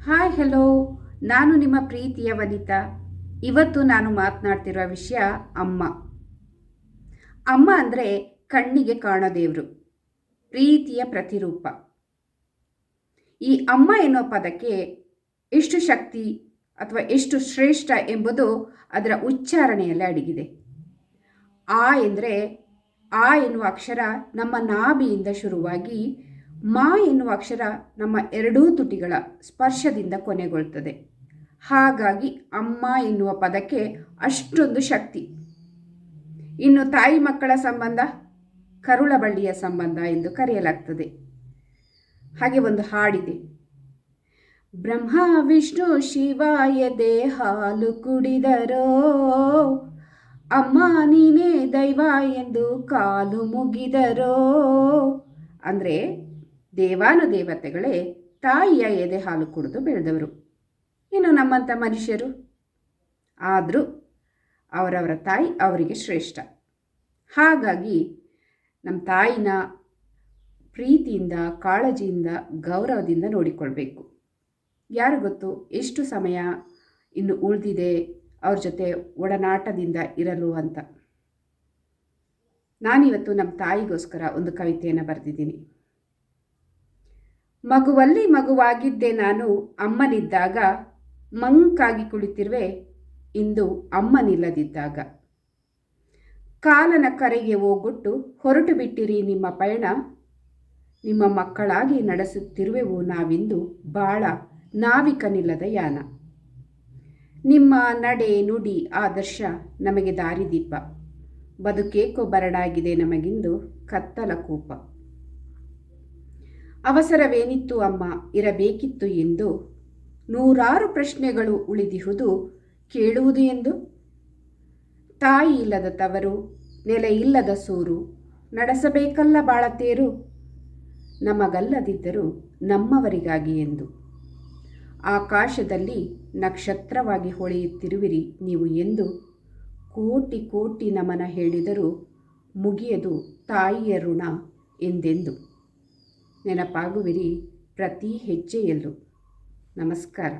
Hi hello, ನಾನು ನಿಮ್ಮ ಪ್ರೀತಿಯ ವನಿತಾ. ಇವತ್ತು ನಾನು ಮಾತನಾಡ್ತಿರೋ ವಿಷಯ ಅಮ್ಮ. ಅಮ್ಮ ಅಂದರೆ ಕಣ್ಣಿಗೆ ಕಾಣೋ ದೇವರು, ಪ್ರೀತಿಯ ಪ್ರತಿರೂಪ. ಈ ಅಮ್ಮ ಎನ್ನುವ ಪದಕ್ಕೆ ಎಷ್ಟು ಶಕ್ತಿ ಅಥವಾ ಎಷ್ಟು ಶ್ರೇಷ್ಠ ಎಂಬುದು ಅದರ ಉಚ್ಚಾರಣೆಯಲ್ಲಿ ಅಡಗಿದೆ. ಆ ಎಂದರೆ ಆ ಎನ್ನುವ ಅಕ್ಷರ ನಮ್ಮ ನಾಭಿಯಿಂದ ಶುರುವಾಗಿ ಮಾ ಎನ್ನುವ ಅಕ್ಷರ ನಮ್ಮ ಎರಡೂ ತುಟಿಗಳ ಸ್ಪರ್ಶದಿಂದ ಕೊನೆಗೊಳ್ಳುತ್ತದೆ. ಹಾಗಾಗಿ ಅಮ್ಮ ಎನ್ನುವ ಪದಕ್ಕೆ ಅಷ್ಟೊಂದು ಶಕ್ತಿ. ಇನ್ನು ತಾಯಿ ಮಕ್ಕಳ ಸಂಬಂಧ ಕರುಳ ಬಳ್ಳಿಯ ಸಂಬಂಧ ಎಂದು ಕರೆಯಲಾಗ್ತದೆ. ಹಾಗೆ ಒಂದು ಹಾಡಿದೆ, ಬ್ರಹ್ಮ ವಿಷ್ಣು ಶಿವ ಎದೆ ಹಾಲು ಕುಡಿದರೋ, ಅಮ್ಮ ನೀನೇ ದೈವ ಎಂದು ಕಾಲು ಮುಗಿದರೋ. ಅಂದರೆ ದೇವಾನುದೇವತೆಗಳೇ ತಾಯಿಯ ಎದೆ ಹಾಲು ಕುಡಿದು ಬೆಳೆದವರು. ಇನ್ನು ನಮ್ಮಂಥ ಮನುಷ್ಯರು ಆದರೂ ಅವರವರ ತಾಯಿ ಅವರಿಗೆ ಶ್ರೇಷ್ಠ. ಹಾಗಾಗಿ ನಮ್ಮ ತಾಯಿನ ಪ್ರೀತಿಯಿಂದ, ಕಾಳಜಿಯಿಂದ, ಗೌರವದಿಂದ ನೋಡಿಕೊಳ್ಬೇಕು. ಯಾರು ಗೊತ್ತು ಎಷ್ಟು ಸಮಯ ಇನ್ನು ಉಳಿದಿದೆ ಅವ್ರ ಜೊತೆ ಒಡನಾಟದಿಂದ ಇರಲು ಅಂತ. ನಾನಿವತ್ತು ನಮ್ಮ ತಾಯಿಗೋಸ್ಕರ ಒಂದು ಕವಿತೆಯನ್ನು ಬರೆದಿದ್ದೀನಿ. ಮಗುವಲ್ಲಿ ಮಗುವಾಗಿದ್ದೆ ನಾನು ಅಮ್ಮನಿದ್ದಾಗ, ಮಂಕಾಗಿ ಕುಳಿತಿರುವೆ ಇಂದು ಅಮ್ಮನಿಲ್ಲದಿದ್ದಾಗ. ಕಾಲನ ಕರೆಗೆ ಹೋಗೊಟ್ಟು ಹೊರಟು ಬಿಟ್ಟಿರಿ ನಿಮ್ಮ ಪಯಣ, ನಿಮ್ಮ ಮಕ್ಕಳಾಗಿ ನಡೆಸುತ್ತಿರುವೆವು ನಾವಿಂದು ಬಾಳ ನಾವಿಕನಿಲ್ಲದ ಯಾನ. ನಿಮ್ಮ ನಡೆ ನುಡಿ ಆದರ್ಶ ನಮಗೆ ದಾರಿದೀಪ, ಬದುಕೇಕೋ ಬರಡಾಗಿದೆ ನಮಗಿಂದು ಕತ್ತಲ ಕೂಪ. ಅವಸರವೇನಿತ್ತು ಅಮ್ಮ ಇರಬೇಕಿತ್ತು ಎಂದು, ನೂರಾರು ಪ್ರಶ್ನೆಗಳು ಉಳಿದಿಹುದು ಕೇಳುವುದು ಎಂದು. ತಾಯಿ ಇಲ್ಲದ ತವರು, ನೆಲೆ ಇಲ್ಲದ ಸೂರು, ನಡೆಸಬೇಕಲ್ಲ ಬಾಳತೇರು, ನಮಗಲ್ಲದಿದ್ದರೂ ನಮ್ಮವರಿಗಾಗಿ ಎಂದು. ಆಕಾಶದಲ್ಲಿ ನಕ್ಷತ್ರವಾಗಿ ಹೊಳೆಯುತ್ತಿರುವಿರಿ ನೀವು ಎಂದು, ಕೋಟಿ ಕೋಟಿ ನಮನ ಹೇಳಿದರೂ ಮುಗಿಯದು ತಾಯಿಯ ಋಣ ಎಂದೆಂದು. ನೆನಪಾಗುವಿರಿ ಪ್ರತಿ ಹೆಜ್ಜೆಯಲ್ಲೂ. ನಮಸ್ಕಾರ.